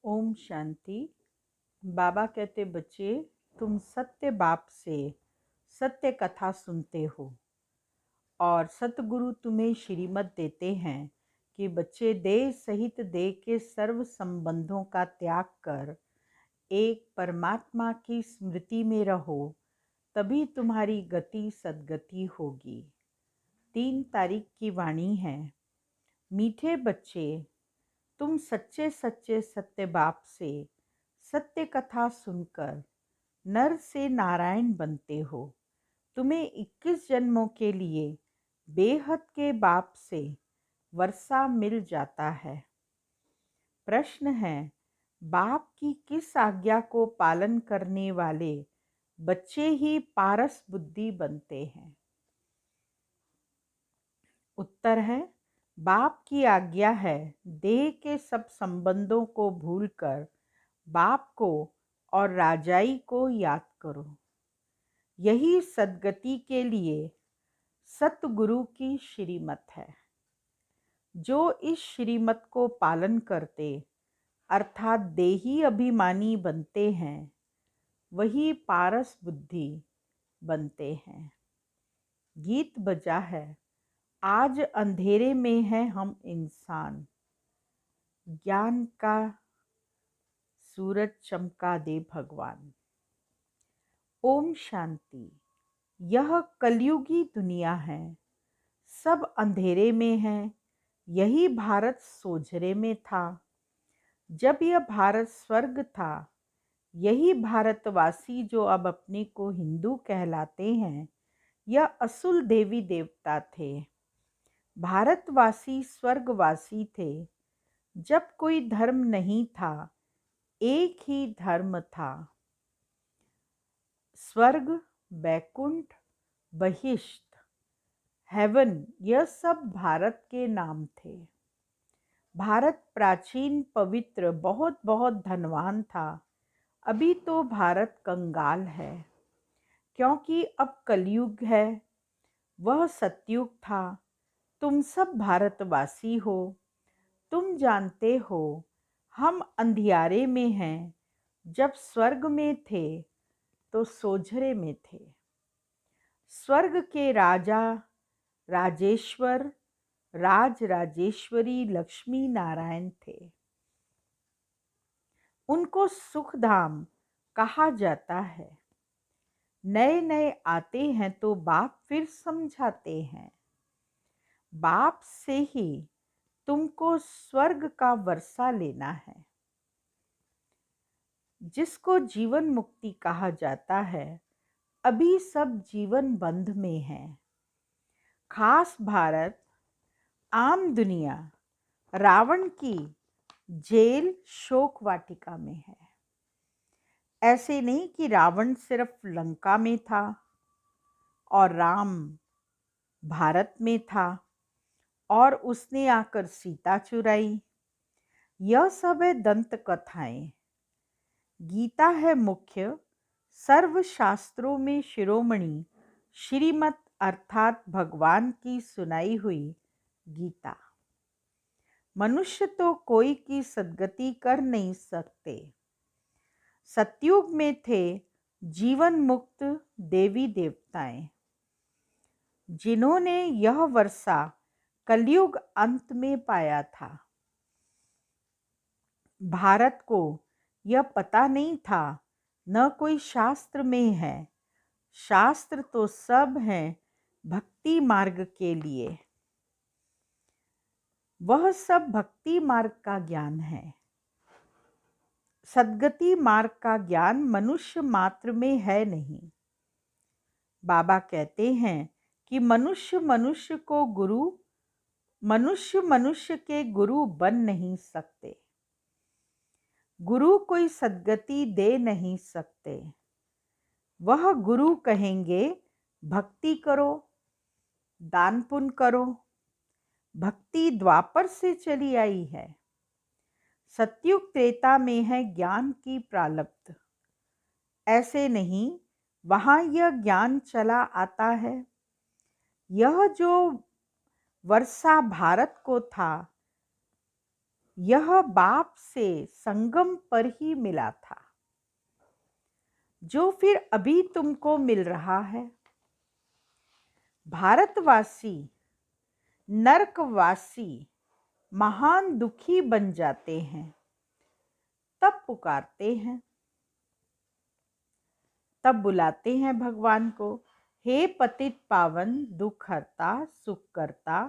ओम शांति। बाबा कहते, बच्चे तुम सत्य बाप से सत्य कथा सुनते हो और सतगुरु तुम्हें श्रीमत देते हैं कि बच्चे देह सहित देह के सर्व संबंधों का त्याग कर एक परमात्मा की स्मृति में रहो, तभी तुम्हारी गति सद्गति होगी। 3 तारीख की वाणी है। मीठे बच्चे, तुम सच्चे सच्चे सत्य बाप से सत्य कथा सुनकर नर से नारायण बनते हो। तुम्हें 21 जन्मों के लिए बेहद के बाप से वर्षा मिल जाता है। प्रश्न है, बाप की किस आज्ञा को पालन करने वाले बच्चे ही पारस बुद्धि बनते हैं? उत्तर है, बाप की आज्ञा है देह के सब संबंधों को भूलकर बाप को और राजाई को याद करो। यही सद्गति के लिए सतगुरु की श्रीमत है। जो इस श्रीमत को पालन करते अर्थात देही अभिमानी बनते हैं, वही पारस बुद्धि बनते हैं। गीत बजा है, आज अंधेरे में है हम इंसान, ज्ञान का सूरज चमका दे भगवान। ओम शांति। यह कलयुगी दुनिया है, सब अंधेरे में है। यही भारत सोझरे में था। जब यह भारत स्वर्ग था, यही भारतवासी जो अब अपने को हिंदू कहलाते हैं, यह असुल देवी देवता थे। भारतवासी स्वर्गवासी थे। जब कोई धर्म नहीं था, एक ही धर्म था। स्वर्ग, बैकुंठ, बहिष्ठ, हेवन, यह सब भारत के नाम थे। भारत प्राचीन पवित्र बहुत बहुत धनवान था। अभी तो भारत कंगाल है, क्योंकि अब कलयुग है। वह सतयुग था। तुम सब भारतवासी हो। तुम जानते हो हम अंधियारे में हैं। जब स्वर्ग में थे तो सोझरे में थे। स्वर्ग के राजा राजेश्वर, राज राजेश्वरी लक्ष्मी नारायण थे। उनको सुखधाम कहा जाता है। नए नए आते हैं तो बाप फिर समझाते हैं। बाप से ही तुमको स्वर्ग का वर्षा लेना है। जिसको जीवन मुक्ति कहा जाता है, अभी सब जीवन बंध में है। खास भारत, आम दुनिया रावण की जेल शोक वाटिका में है। ऐसे नहीं कि रावण सिर्फ लंका में था और राम भारत में था और उसने आकर सीता चुराई। यह सब है दंत कथाएं। गीता है मुख्य, सर्व शास्त्रों में शिरोमणि श्रीमत अर्थात भगवान की सुनाई हुई गीता। मनुष्य तो कोई की सद्गति कर नहीं सकते। सतयुग में थे जीवन मुक्त देवी देवताएं, जिन्होंने यह वर्षा कलयुग अंत में पाया था। भारत को यह पता नहीं था, न कोई शास्त्र में है। शास्त्र तो सब हैं भक्ति मार्ग के लिए। वह सब भक्ति मार्ग का ज्ञान है। सद्गति मार्ग का ज्ञान मनुष्य मात्र में है नहीं। बाबा कहते हैं कि मनुष्य मनुष्य के गुरु बन नहीं सकते। गुरु कोई सद्गति दे नहीं सकते। वह गुरु कहेंगे भक्ति करो, दान पुण्य करो। भक्ति द्वापर से चली आई है। सतयुग त्रेता में है ज्ञान की प्रालब्ध। ऐसे नहीं, वहाँ यह ज्ञान चला आता है। यह जो वर्षा भारत को था, यह बाप से संगम पर ही मिला था, जो फिर अभी तुमको मिल रहा है। भारतवासी नरकवासी महान दुखी बन जाते हैं, तब पुकारते हैं, तब बुलाते हैं भगवान को, हे पतित पावन दुख हरता सुख करता,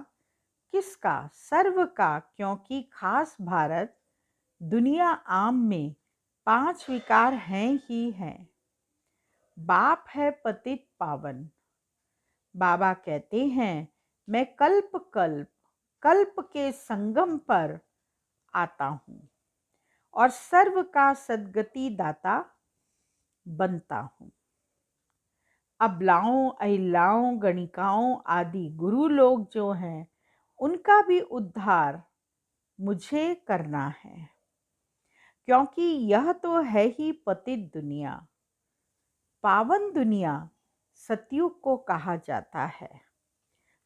किसका? सर्व का, क्योंकि खास भारत दुनिया आम में 5 विकार हैं ही हैं। बाप है पतित पावन। बाबा कहते हैं, मैं कल्प कल्प कल्प के संगम पर आता हूँ और सर्व का सद्गति दाता बनता हूँ। अबलाओं, अहिलाओं, गणिकाओं आदि गुरु लोग जो हैं, उनका भी उद्धार मुझे करना है, क्योंकि यह तो है ही पतित दुनिया। पावन दुनिया सतयुग को कहा जाता है।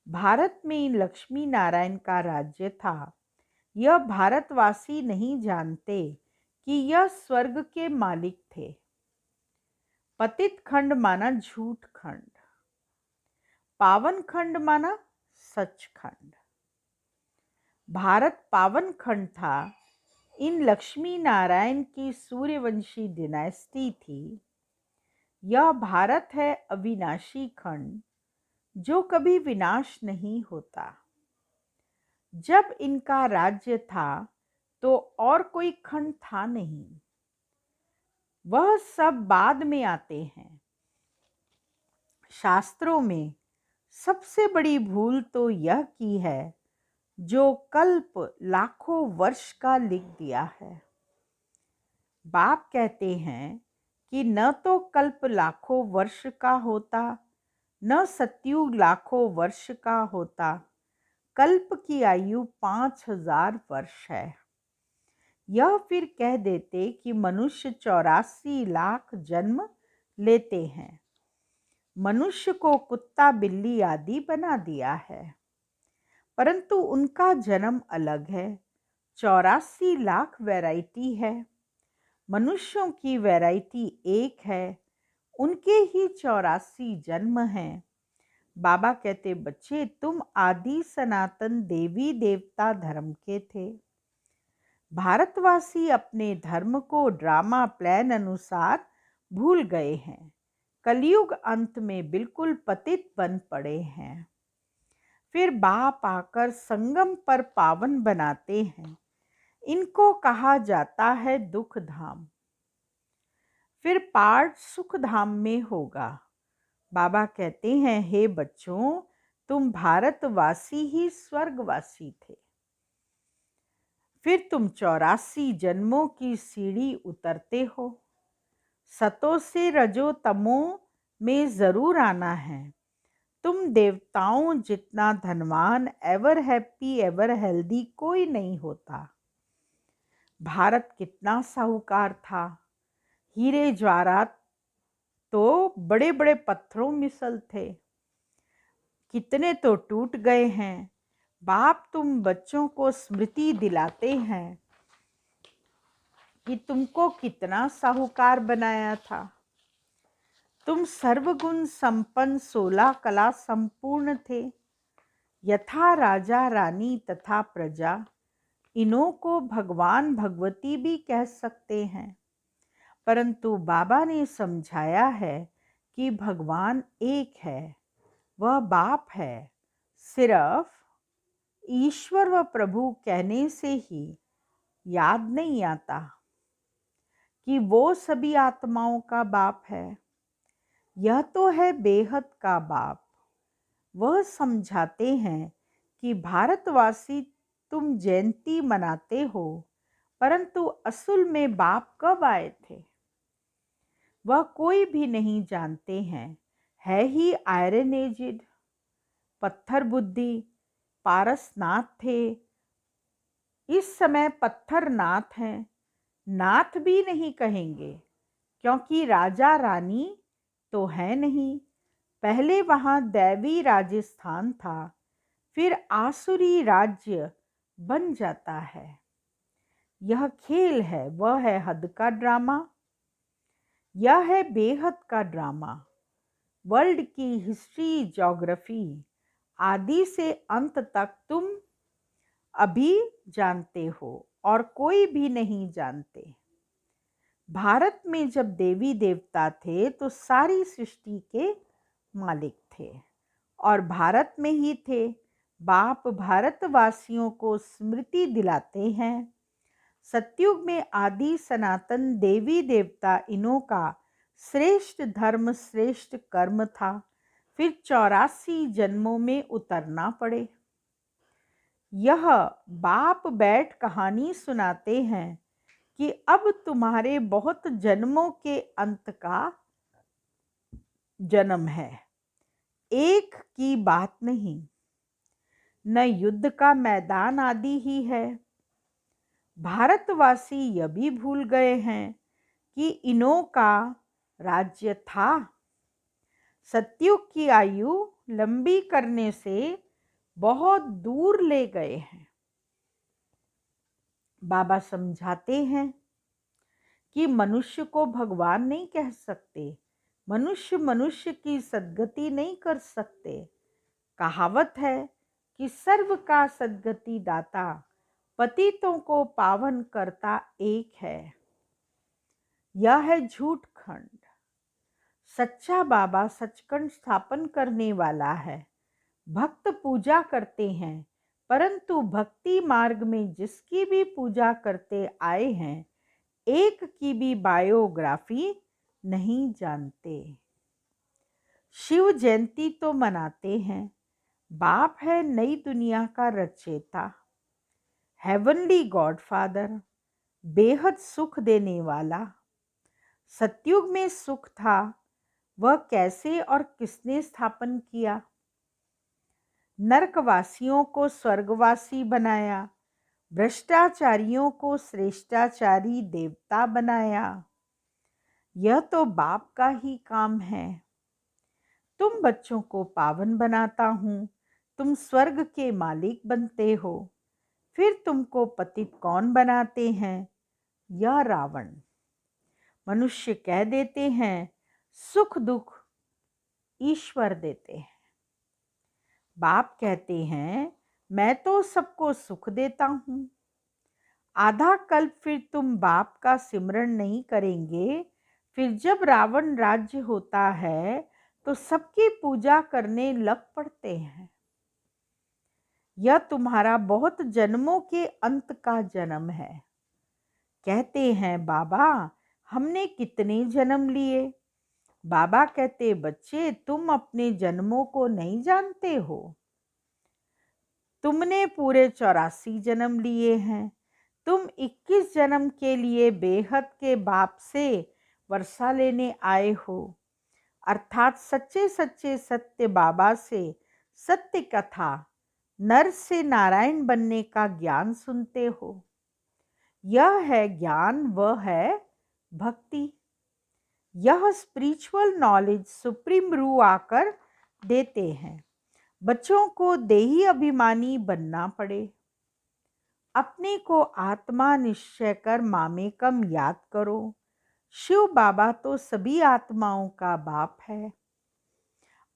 भारत में लक्ष्मी नारायण का राज्य था। यह भारतवासी नहीं जानते कि यह स्वर्ग के मालिक थे। पतित खंड माना झूठ खंड, पावन खंड माना सच खंड। भारत पावन खंड था। इन लक्ष्मी नारायण की सूर्यवंशी डिनास्टी थी। यह भारत है अविनाशी खंड, जो कभी विनाश नहीं होता। जब इनका राज्य था तो और कोई खंड था नहीं, वह सब बाद में आते हैं। शास्त्रों में सबसे बड़ी भूल तो यह की है जो कल्प लाखों वर्ष का लिख दिया है। बाप कहते हैं कि न तो कल्प लाखों वर्ष का होता, न सतयुग लाखों वर्ष का होता। कल्प की आयु 5000 वर्ष है। यह फिर कह देते कि मनुष्य 84 लाख जन्म लेते हैं। मनुष्य को कुत्ता बिल्ली आदि बना दिया है, परंतु उनका जन्म अलग है। 84 लाख वैरायटी है, मनुष्यों की वैरायटी एक है, उनके ही 84 जन्म हैं। बाबा कहते, बच्चे तुम आदि सनातन देवी देवता धर्म के थे। भारतवासी अपने धर्म को ड्रामा प्लान अनुसार भूल गए हैं। कलयुग अंत में बिल्कुल पतित बन पड़े हैं। फिर बाप आकर संगम पर पावन बनाते हैं। इनको कहा जाता है दुख धाम। फिर पाठ सुख धाम में होगा। बाबा कहते हैं, हे बच्चों, तुम भारतवासी ही स्वर्गवासी थे। फिर तुम 84 जन्मों की सीढ़ी उतरते हो। सतो से रजो तमो में जरूर आना है। तुम देवताओं जितना धनवान, एवर हैप्पी, एवर हेल्दी कोई नहीं होता। भारत कितना साहूकार था। हीरे जवाहरात तो बड़े बड़े पत्थरों मिसल थे, कितने तो टूट गए हैं। बाप तुम बच्चों को स्मृति दिलाते हैं कि तुमको कितना साहूकार बनाया था। तुम सर्वगुण संपन्न 16 कला संपूर्ण थे। यथा राजा रानी तथा प्रजा, इन्हों को भगवान भगवती भी कह सकते हैं। परंतु बाबा ने समझाया है कि भगवान एक है, वह बाप है। सिर्फ ईश्वर व प्रभु कहने से ही याद नहीं आता कि वो सभी आत्माओं का बाप है। यह तो है बेहद का बाप। वह समझाते हैं कि भारतवासी तुम जयंती मनाते हो, परंतु असल में बाप कब आए थे वह कोई भी नहीं जानते हैं। है ही आयरन एजिड, पत्थर बुद्धि, पारसनाथ थे। इस समय पत्थर नाथ हैं। नाथ भी नहीं कहेंगे, क्योंकि राजा रानी तो है नहीं। पहले वहाँ दैवी राजस्थान था, फिर आसुरी राज्य बन जाता है। यह खेल है, वह है हद का ड्रामा, यह है बेहद का ड्रामा। वर्ल्ड की हिस्ट्री, ज्योग्राफी आदि से अंत तक तुम अभी जानते हो और कोई भी नहीं जानते। भारत में जब देवी देवता थे तो सारी सृष्टि के मालिक थे और भारत में ही थे। बाप भारतवासियों को स्मृति दिलाते हैं, सतयुग में आदि सनातन देवी देवता इनों का श्रेष्ठ धर्म श्रेष्ठ कर्म था, फिर 84 जन्मों में उतरना पड़े। यह बाप बैठ कहानी सुनाते हैं कि अब तुम्हारे बहुत जन्मों के अंत का जन्म है, एक की बात नहीं। न युद्ध का मैदान आदि ही है। भारतवासी यह भी भूल गए हैं कि इनों का राज्य था। सतयुग की आयु लंबी करने से बहुत दूर ले गए हैं। बाबा समझाते हैं कि मनुष्य को भगवान नहीं कह सकते, मनुष्य मनुष्य की सद्गति नहीं कर सकते। कहावत है कि सर्व का सद्गति दाता, पतितों को पावन करता एक है। यह है झूठ खंड। सच्चा बाबा सचखंड स्थापन करने वाला है। भक्त पूजा करते हैं, परंतु भक्ति मार्ग में जिसकी भी पूजा करते आए हैं, एक की भी बायोग्राफी नहीं जानते। शिव जयंती तो मनाते हैं। बाप है नई दुनिया का रचयिता, हेवनली गॉडफादर, बेहद सुख देने वाला। सतयुग में सुख था, वह कैसे और किसने स्थापन किया? नरकवासियों को स्वर्गवासी बनाया, भ्रष्टाचारियों को श्रेष्ठाचारी देवता बनाया। यह तो बाप का ही काम है। तुम बच्चों को पावन बनाता हूँ, तुम स्वर्ग के मालिक बनते हो। फिर तुमको पतित कौन बनाते हैं? यह रावण। मनुष्य कह देते हैं सुख दुख ईश्वर देते हैं। बाप कहते हैं मैं तो सबको सुख देता हूँ। आधा कल्प फिर तुम बाप का सिमरण नहीं करेंगे, फिर जब रावण राज्य होता है तो सबकी पूजा करने लग पड़ते हैं। यह तुम्हारा बहुत जन्मों के अंत का जन्म है। कहते हैं बाबा हमने कितने जन्म लिए? बाबा कहते बच्चे तुम अपने जन्मों को नहीं जानते हो। तुमने पूरे 84 जन्म लिए हैं। तुम 21 जन्म के लिए बेहद के बाप से वर्षा लेने आए हो, अर्थात सच्चे सच्चे सत्य बाबा से सत्य कथा, नर से नारायण बनने का ज्ञान सुनते हो। यह है ज्ञान, वह है भक्ति। यह स्पिरिचुअल नॉलेज सुप्रीम रू आकर देते हैं। बच्चों को देही अभिमानी बनना पड़े। अपने को आत्मा निश्चय कर मामेकम याद करो। शिव बाबा तो सभी आत्माओं का बाप है।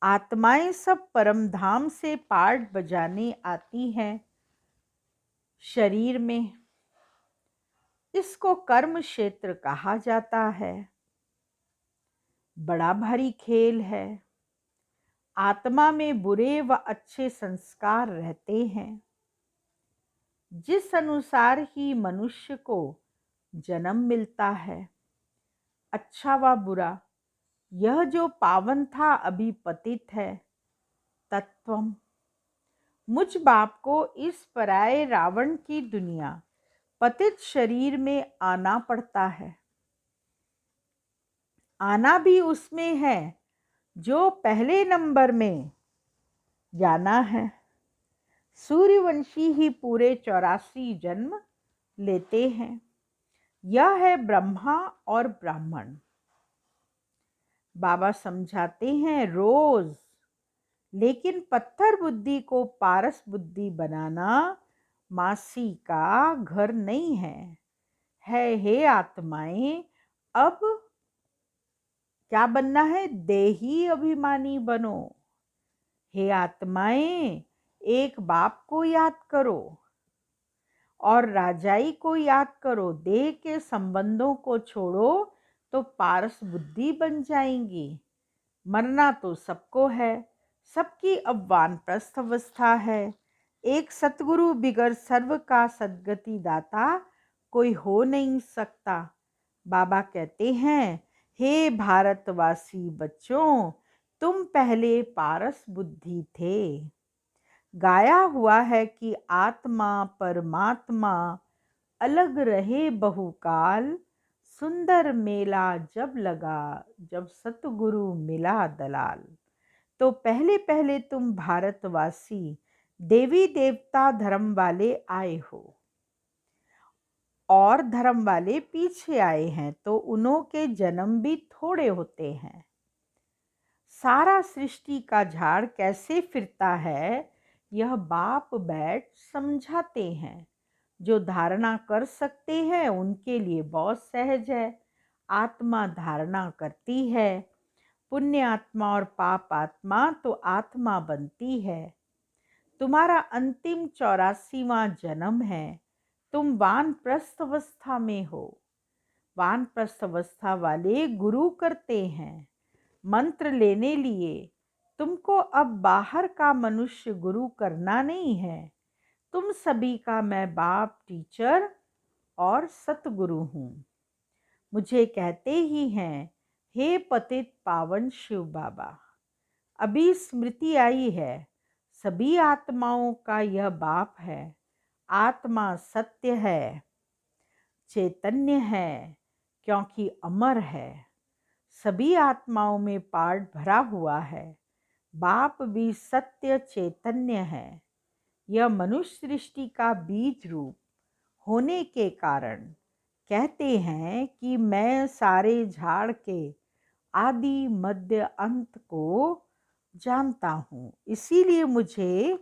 आत्माएं सब परम धाम से पार्ट बजाने आती हैं शरीर में। इसको कर्म क्षेत्र कहा जाता है। बड़ा भारी खेल है। आत्मा में बुरे व अच्छे संस्कार रहते हैं। जिस अनुसार ही मनुष्य को जन्म मिलता है, अच्छा व बुरा, यह जो पावन था अभी पतित है। तत्वम। मुझ बाप को इस पराये रावण की दुनिया पतित शरीर में आना पड़ता है। आना भी उसमें है जो पहले नंबर में जाना है। सूर्यवंशी ही पूरे 84 जन्म लेते हैं। यह है ब्रह्मा और ब्राह्मण। बाबा समझाते हैं रोज, लेकिन पत्थर बुद्धि को पारस बुद्धि बनाना मासी का घर नहीं है। है। हे आत्माएं, अब क्या बनना है? देही अभिमानी बनो। हे आत्माएं, एक बाप को याद करो और राजाई को याद करो। देह के संबंधों को छोड़ो तो पारस बुद्धि बन जाएंगी। मरना तो सबको है, सबकी अब वानप्रस्थ अवस्था है। एक सतगुरु बिगर सर्व का सद्गति दाता कोई हो नहीं सकता। बाबा कहते हैं, हे भारतवासी बच्चों, तुम पहले पारस बुद्धि थे। गाया हुआ है कि आत्मा परमात्मा अलग रहे बहुकाल। सुंदर मेला जब लगा, जब सतगुरु मिला दलाल। तो पहले पहले तुम भारतवासी देवी देवता धर्म वाले आए हो और धर्म वाले पीछे आए हैं, तो उन्हों के जन्म भी थोड़े होते हैं। सारा सृष्टि का झाड़ कैसे फिरता है, यह बाप बैठ समझाते हैं। जो धारणा कर सकते हैं उनके लिए बहुत सहज है। आत्मा धारणा करती है। पुण्य आत्मा और पाप आत्मा तो आत्मा बनती है। तुम्हारा अंतिम 84वां जन्म है। तुम वानप्रस्थ अवस्था में हो। वानप्रस्थ अवस्था वाले गुरु करते हैं। मंत्र लेने लिए तुमको अब बाहर का मनुष्य गुरु करना नहीं है। तुम सभी का मैं बाप, टीचर और सतगुरु हूँ। मुझे कहते ही हैं, हे पतित पावन शिव बाबा। अभी स्मृति आई है, सभी आत्माओं का यह बाप है। आत्मा सत्य है, चैतन्य है, क्योंकि अमर है। सभी आत्माओं में पार्ट भरा हुआ है। बाप भी सत्य चैतन्य है। यह मनुष्य सृष्टि का बीज रूप होने के कारण कहते हैं कि मैं सारे झाड़ के आदि मध्य अंत को जानता हूँ, इसीलिए मुझे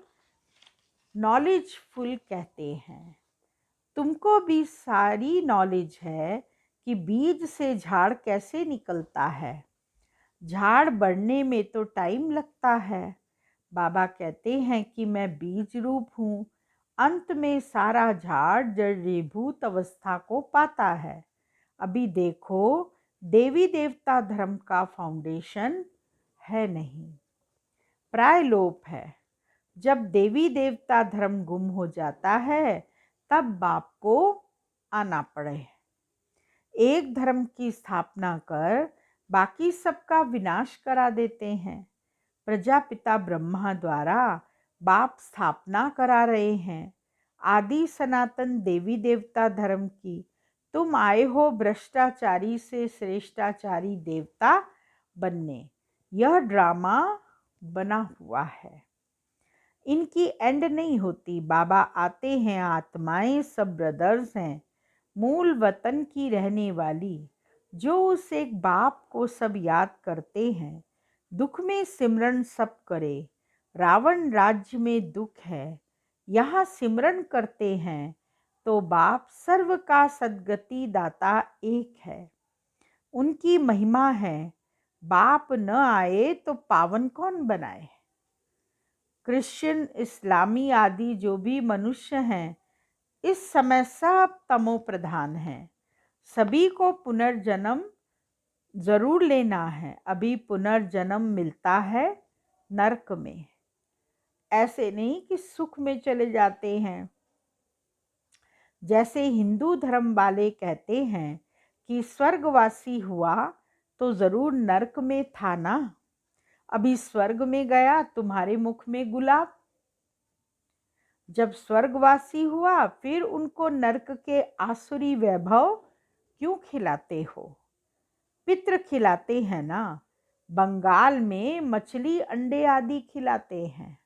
नॉलेजफुल कहते हैं। तुमको भी सारी नॉलेज है कि बीज से झाड़ कैसे निकलता है। झाड़ बढ़ने में तो टाइम लगता है। बाबा कहते हैं कि मैं बीज रूप हूँ। अंत में सारा झाड़ जड़ीभूत अवस्था को पाता है। अभी देखो, देवी देवता धर्म का फाउंडेशन है नहीं, प्राय लोप है। जब देवी देवता धर्म गुम हो जाता है तब बाप को आना पड़े। एक धर्म की स्थापना कर बाकी सबका विनाश करा देते हैं। प्रजापिता ब्रह्मा द्वारा बाप स्थापना करा रहे हैं आदि सनातन देवी देवता धर्म की। तुम आए हो भ्रष्टाचारी से श्रेष्ठाचारी देवता बनने। यह ड्रामा बना हुआ है, इनकी एंड नहीं होती। बाबा आते हैं, आत्माएं सब ब्रदर्स हैं, मूल वतन की रहने वाली, जो उस एक बाप को सब याद करते हैं। दुख में सिमरन सब करे। रावण राज्य में दुख है, यहाँ सिमरन करते हैं तो बाप सर्व का सद्गति दाता एक है। उनकी महिमा है, बाप न आए तो पावन कौन बनाए। क्रिश्चियन, इस्लामी आदि जो भी मनुष्य हैं, इस समय सब तमो प्रधान हैं। सभी को पुनर्जन्म जरूर लेना है। अभी पुनर्जन्म मिलता है नरक में, ऐसे नहीं कि सुख में चले जाते हैं। जैसे हिंदू धर्म वाले कहते हैं कि स्वर्गवासी हुआ तो जरूर नरक में था ना। अभी स्वर्ग में गया, तुम्हारे मुख में गुलाब। जब स्वर्गवासी हुआ फिर उनको नरक के आसुरी वैभव क्यों खिलाते हो? पितृ खिलाते हैं ना। बंगाल में मछली अंडे आदि खिलाते हैं।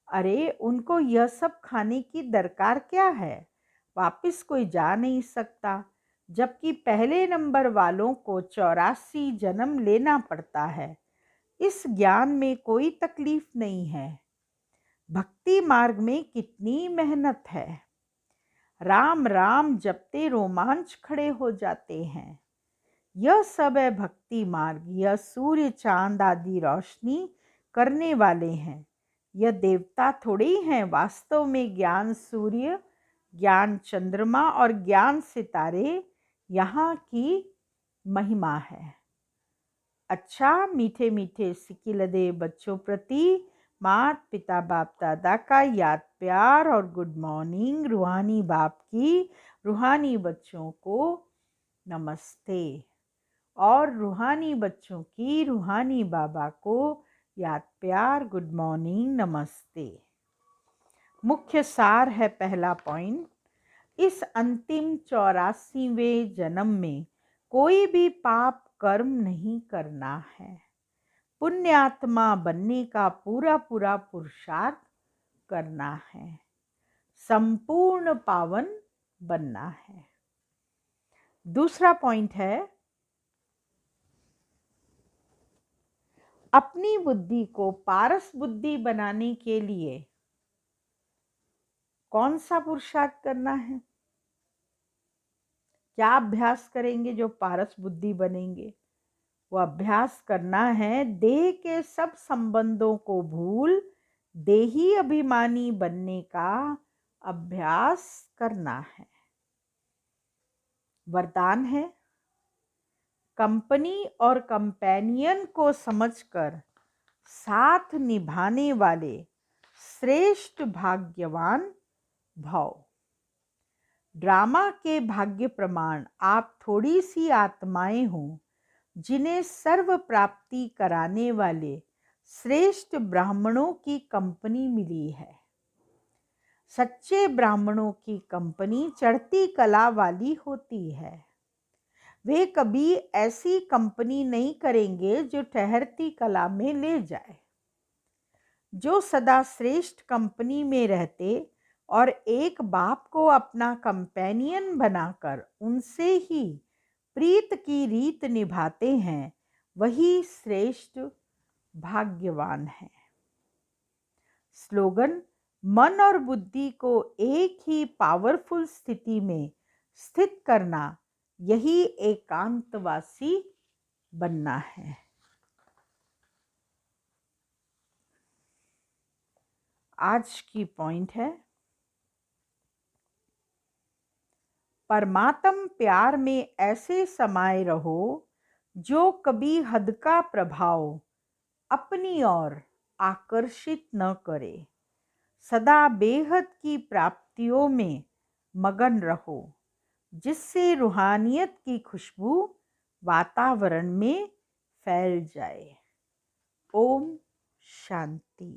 अरे उनको यह सब खाने की दरकार क्या है? वापिस कोई जा नहीं सकता, जबकि पहले नंबर वालों को 84 जन्म लेना पड़ता है। इस ज्ञान में कोई तकलीफ नहीं है। भक्ति मार्ग में कितनी मेहनत है। राम राम जपते रोमांच खड़े हो जाते हैं। यह सब है भक्ति मार्ग। यह सूर्य चांद आदि रोशनी करने वाले हैं। यह देवता थोड़े ही हैं, वास्तव में ज्ञान सूर्य, ज्ञान चंद्रमा और ज्ञान सितारे यहाँ की महिमा है। अच्छा मीठे मीठे सिकिलदे बच्चों प्रति मात पिता बाप दादा का याद प्यार और गुड मॉर्निंग। रूहानी बाप की रूहानी बच्चों को नमस्ते और रूहानी बच्चों की रूहानी बाबा को याद प्यार गुड मॉर्निंग नमस्ते। मुख्य सार है पहला पॉइंट, इस अंतिम 84वें जन्म में कोई भी पाप कर्म नहीं करना है। पुण्यात्मा बनने का पूरा पूरा पुरुषार्थ करना है, संपूर्ण पावन बनना है। दूसरा पॉइंट है, अपनी बुद्धि को पारस बुद्धि बनाने के लिए कौन सा पुरुषार्थ करना है? क्या अभ्यास करेंगे जो पारस बुद्धि बनेंगे? वो अभ्यास करना है देह के सब संबंधों को भूल देही अभिमानी बनने का अभ्यास करना है। वरदान है, कंपनी और कंपेनियन को समझकर साथ निभाने वाले श्रेष्ठ भाग्यवान भव। ड्रामा के भाग्य प्रमाण आप थोड़ी सी आत्माएं हो जिन्हें सर्व प्राप्ति कराने वाले श्रेष्ठ ब्राह्मणों की कंपनी मिली है। सच्चे ब्राह्मणों की कंपनी चढ़ती कला वाली होती है। वे कभी ऐसी कंपनी नहीं करेंगे जो ठहरती कला में ले जाए। जो सदा श्रेष्ठ कंपनी में रहते और एक बाप को अपना कंपेनियन बनाकर उनसे ही प्रीत की रीत निभाते हैं, वही श्रेष्ठ भाग्यवान है। स्लोगन, मन और बुद्धि को एक ही पावरफुल स्थिति में स्थित करना, यही एकांतवासी बनना है। आज की पॉइंट है, परमात्म प्यार में ऐसे समाये रहो जो कभी हद का प्रभाव अपनी ओर आकर्षित न करे। सदा बेहद की प्राप्तियों में मगन रहो, जिससे रूहानियत की खुशबू वातावरण में फैल जाए। ओम शांति।